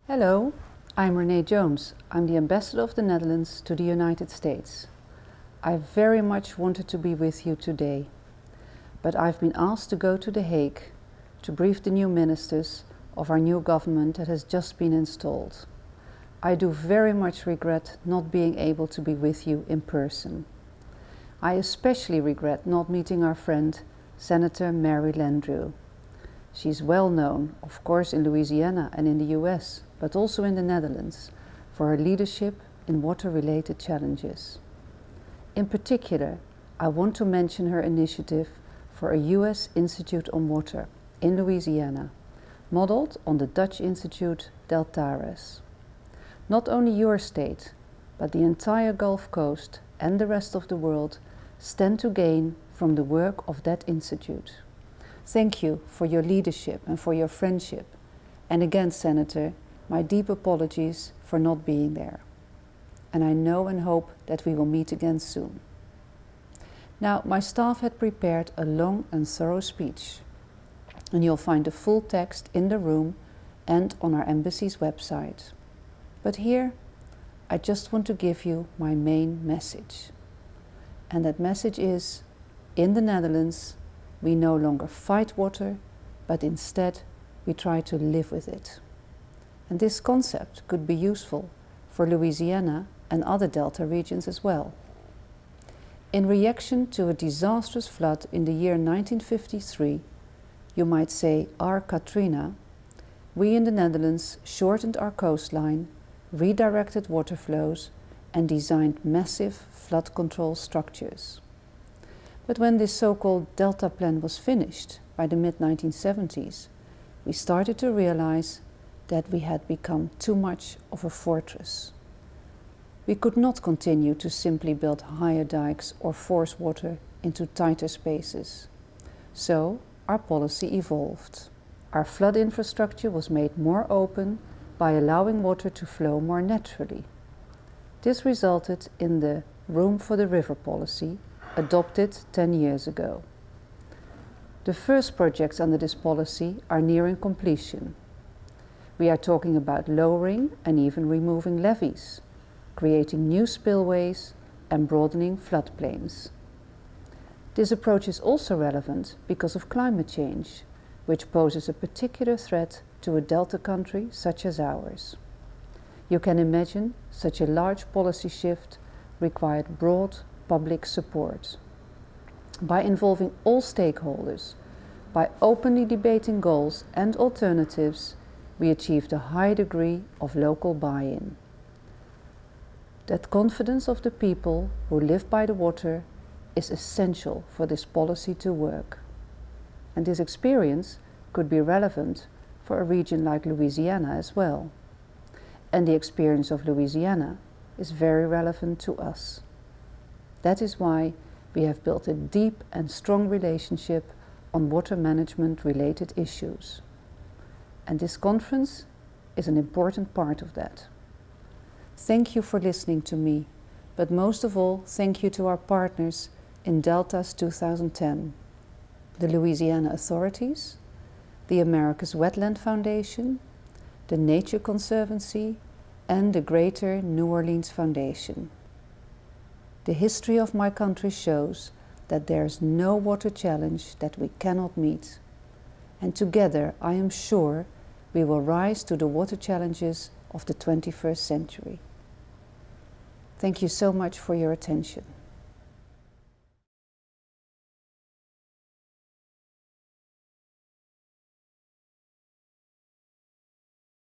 Hello, I'm Renee Jones. I'm the Ambassador of the Netherlands to the United States. I very much wanted to be with you today, but I've been asked to go to The Hague to brief the new ministers of our new government that has just been installed. I do very much regret not being able to be with you in person. I especially regret not meeting our friend, Senator Mary Landrieu. She's well known, of course, in Louisiana and in the US, but also in the Netherlands, for her leadership in water-related challenges. In particular, I want to mention her initiative for a US Institute on Water in Louisiana, modeled on the Dutch Institute DELTAS. Not only your state, but the entire Gulf Coast and the rest of the world stand to gain from the work of that institute. Thank you for your leadership and for your friendship. And again, Senator, my deep apologies for not being there. And I know and hope that we will meet again soon. Now, my staff had prepared a long and thorough speech, and you'll find the full text in the room and on our embassy's website. But here, I just want to give you my main message. And that message is, in the Netherlands, we no longer fight water, but instead we try to live with it. And this concept could be useful for Louisiana and other delta regions as well. In reaction to a disastrous flood in the year 1953, you might say our Katrina, we in the Netherlands shortened our coastline, redirected water flows, and designed massive flood control structures. But when this so-called Delta Plan was finished by the mid-1970s, we started to realize that we had become too much of a fortress. We could not continue to simply build higher dikes or force water into tighter spaces. So our policy evolved. Our flood infrastructure was made more open by allowing water to flow more naturally. This resulted in the Room for the River policy, adopted 10 years ago. The first projects under this policy are nearing completion. We are talking about lowering and even removing levees, creating new spillways and broadening floodplains. This approach is also relevant because of climate change, which poses a particular threat to a delta country such as ours. You can imagine such a large policy shift required broad public support. By involving all stakeholders, by openly debating goals and alternatives, we achieved a high degree of local buy-in. That confidence of the people who live by the water is essential for this policy to work. And this experience could be relevant for a region like Louisiana as well. And the experience of Louisiana is very relevant to us. That is why we have built a deep and strong relationship on water management related issues. And this conference is an important part of that. Thank you for listening to me, but most of all, thank you to our partners in DELTAS2010, the Louisiana authorities, the America's Wetland Foundation, the Nature Conservancy, and the Greater New Orleans Foundation. The history of my country shows that there is no water challenge that we cannot meet. And together, I am sure, we will rise to the water challenges of the 21st century. Thank you so much for your attention.